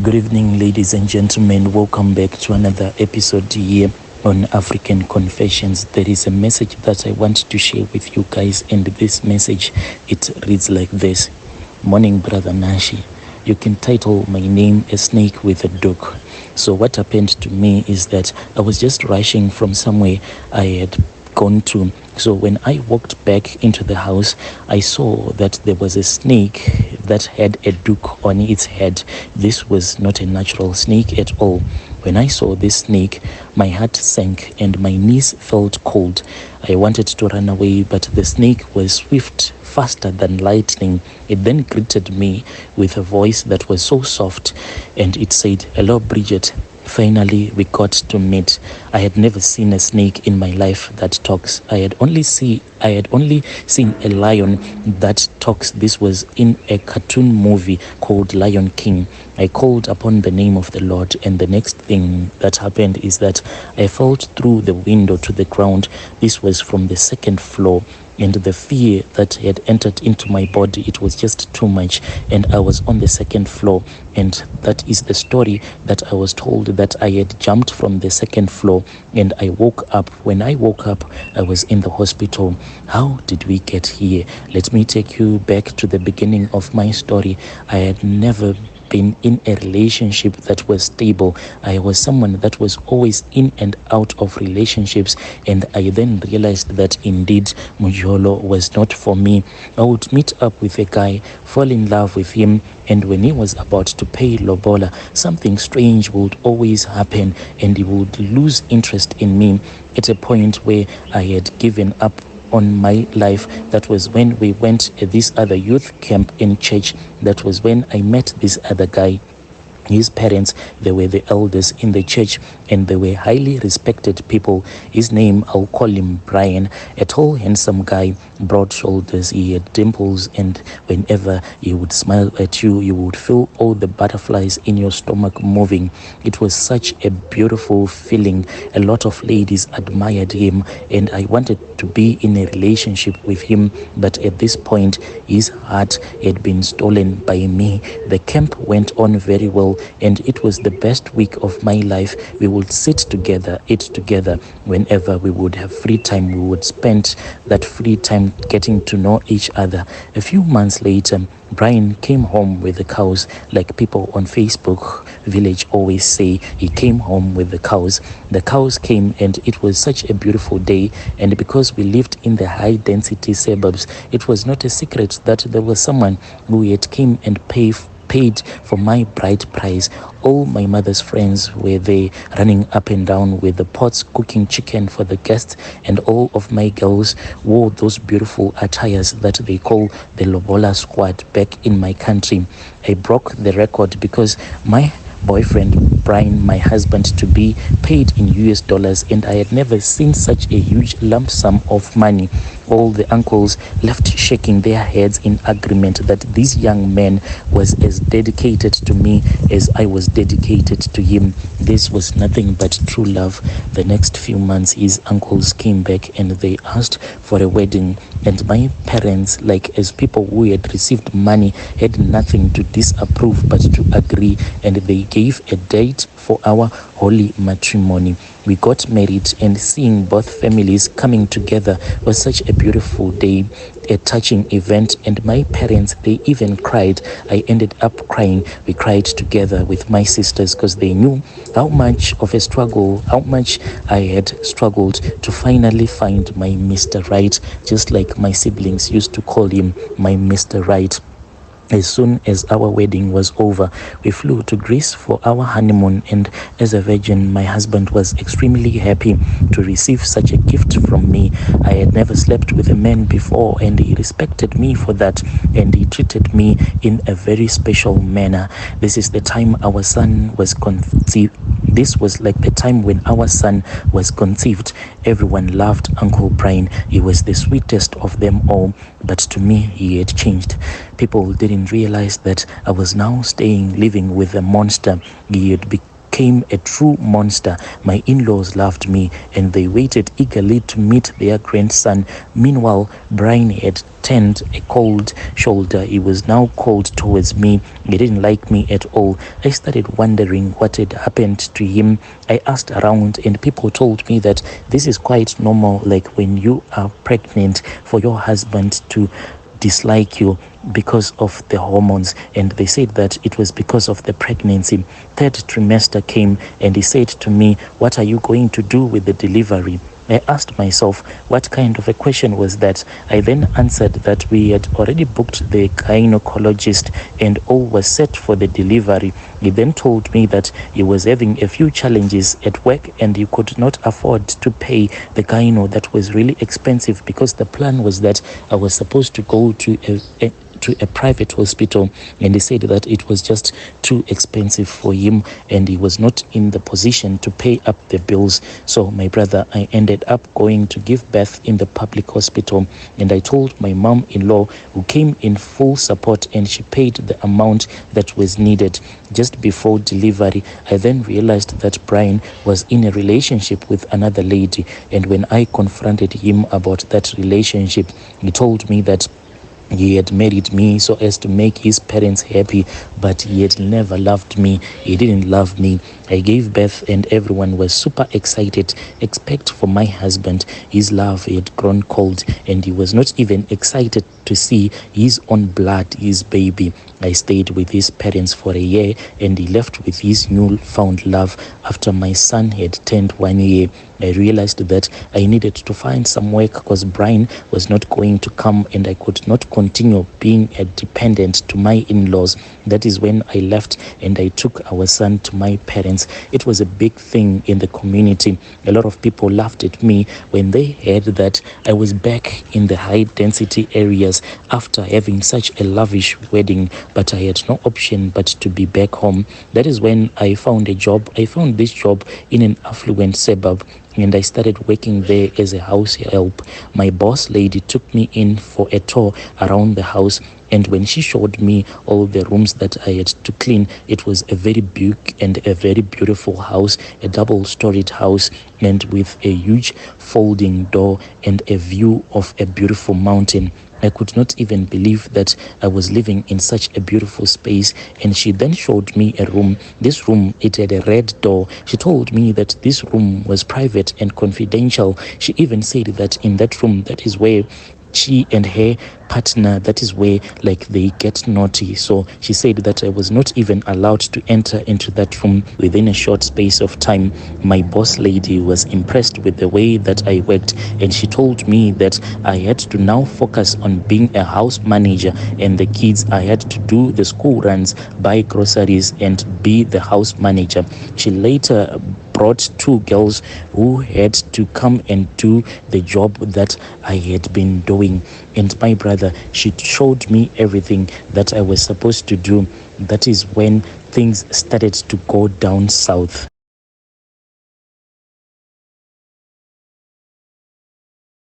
Good evening, ladies and gentlemen. Welcome back to another episode here on African Confessions. There is a message that I want to share with you guys, and this message, it reads like this. Morning, Brother Nashi. You can title my name A Snake with a Doek. So what happened to me is that I was just rushing from somewhere I had gone to. So when I walked back into the house, I saw that there was a snake that had a Doek on its head. This was not a natural snake at all. When I saw this snake, my heart sank and my knees felt cold. I wanted to run away, but the snake was swift, faster than lightning. It then greeted me with a voice that was so soft, and it said, "Hello, Bridget. Finally, we got to meet." I had never seen a snake in my life that talks. I had only seen a lion that talks. This was in a cartoon movie called Lion King. I called upon the name of the Lord, and the next thing that happened is that I felt through the window to the ground. This was from the second floor. And the fear that had entered into my body, it was just too much. And I was on the second floor. And that is the story that I was told, that I had jumped from the second floor and I woke up. When I woke up, I was in the hospital. How did we get here? Let me take you back to the beginning of my story. I had never been in a relationship that was stable. I was someone that was always in and out of relationships, and I then realized that indeed Mujolo was not for me. I would meet up with a guy, fall in love with him, and when he was about to pay lobola, something strange would always happen and he would lose interest in me at a point where I had given up on my life. That was when we went at this other youth camp in church. That was when I met this other guy. His parents, they were the elders in the church, and they were highly respected people. His name, I'll call him Brian, a tall, handsome guy, broad shoulders. He had dimples, and whenever he would smile at you, you would feel all the butterflies in your stomach moving. It was such a beautiful feeling. A lot of ladies admired him, and I wanted to be in a relationship with him, but at this point, his heart had been stolen by me. The camp went on very well, and it was the best week of my life. We would sit together, eat together. Whenever we would have free time, we would spend that free time getting to know each other. A few months later, Brian came home with the cows, like people on Facebook village always say. He came home with the cows. The cows came, and it was such a beautiful day. And because we lived in the high density suburbs, it was not a secret that there was someone who had came and paid for my bride price. All my mother's friends were there, running up and down with the pots, cooking chicken for the guests, and all of my girls wore those beautiful attires that they call the Lobola squad back in my country. I broke the record because my boyfriend Brian, my husband to be, paid in US dollars, and I had never seen such a huge lump sum of money. All the uncles left shaking their heads in agreement that this young man was as dedicated to me as I was dedicated to him. This was nothing but true love. The next few months, his uncles came back and they asked for a wedding, and my parents, like as people who had received money, had nothing to disapprove but to agree, and they gave a date for our holy matrimony. We got married, and seeing both families coming together was such a beautiful day, a touching event, and my parents, they even cried. I ended up crying. We cried together with my sisters because they knew how much of a struggle, how much I had struggled to finally find my Mr. Right, just like my siblings used to call him my Mr. Right. As soon as our wedding was over, we flew to Greece for our honeymoon, and as a virgin, my husband was extremely happy to receive such a gift from me. I had never slept with a man before, and he respected me for that, and he treated me in a very special manner. This is the time our son was conceived. This was like the time when our son was conceived. Everyone loved Uncle Brian. He was the sweetest of them all, but to me, he had changed. People didn't realize that I was now living with a monster. He had become became a true monster. My in-laws loved me and they waited eagerly to meet their grandson. Meanwhile, Brian had turned a cold shoulder. He was now cold towards me. He didn't like me at all. I started wondering what had happened to him. I asked around and people told me that this is quite normal, like when you are pregnant, for your husband to dislike you because of the hormones. And they said that it was because of the pregnancy. Third trimester came and he said to me, what are you going to do with the delivery? I asked myself, what kind of a question was that? I then answered that we had already booked the gynecologist and all was set for the delivery. He then told me that he was having a few challenges at work and he could not afford to pay the gyno. That was really expensive because the plan was that I was supposed to go to a private hospital, and he said that it was just too expensive for him and he was not in the position to pay up the bills. So my brother, I ended up going to give birth in the public hospital, and I told my mom-in-law, who came in full support, and she paid the amount that was needed. Just before delivery, I then realized that Brian was in a relationship with another lady, and when I confronted him about that relationship, he told me that he had married me so as to make his parents happy, but he had never loved me. He didn't love me. I gave birth and everyone was super excited, except for my husband. His love had grown cold and he was not even excited to see his own blood, his baby. I stayed with his parents for a year and he left with his newfound love. After my son had turned 1 year, I realized that I needed to find some work because Brian was not going to come and I could not continue being a dependent to my in-laws. That is when I left and I took our son to my parents. It was a big thing in the community. A lot of people laughed at me when they heard that I was back in the high density areas after having such a lavish wedding, but I had no option but to be back home. That is when I found a job. I found this job in an affluent suburb and I started working there as a house help. My boss lady took me in for a tour around the house, and when she showed me all the rooms that I had to clean, it was a very big and a very beautiful house, a double-storied house, and with a huge folding door and a view of a beautiful mountain. I could not even believe that I was living in such a beautiful space. And she then showed me a room. This room, it had a red door. She told me that this room was private and confidential. She even said that in that room, that is where she and her partner, that is where like they get naughty. So she said that I was not even allowed to enter into that room. Within a short space of time, my boss lady was impressed with the way that I worked, and she told me that I had to now focus on being a house manager, and the kids, I had to do the school runs, buy groceries, and be the house manager. She later brought 2 girls who had to come and do the job that I had been doing. And my brother, she showed me everything that I was supposed to do. That is when things started to go down south.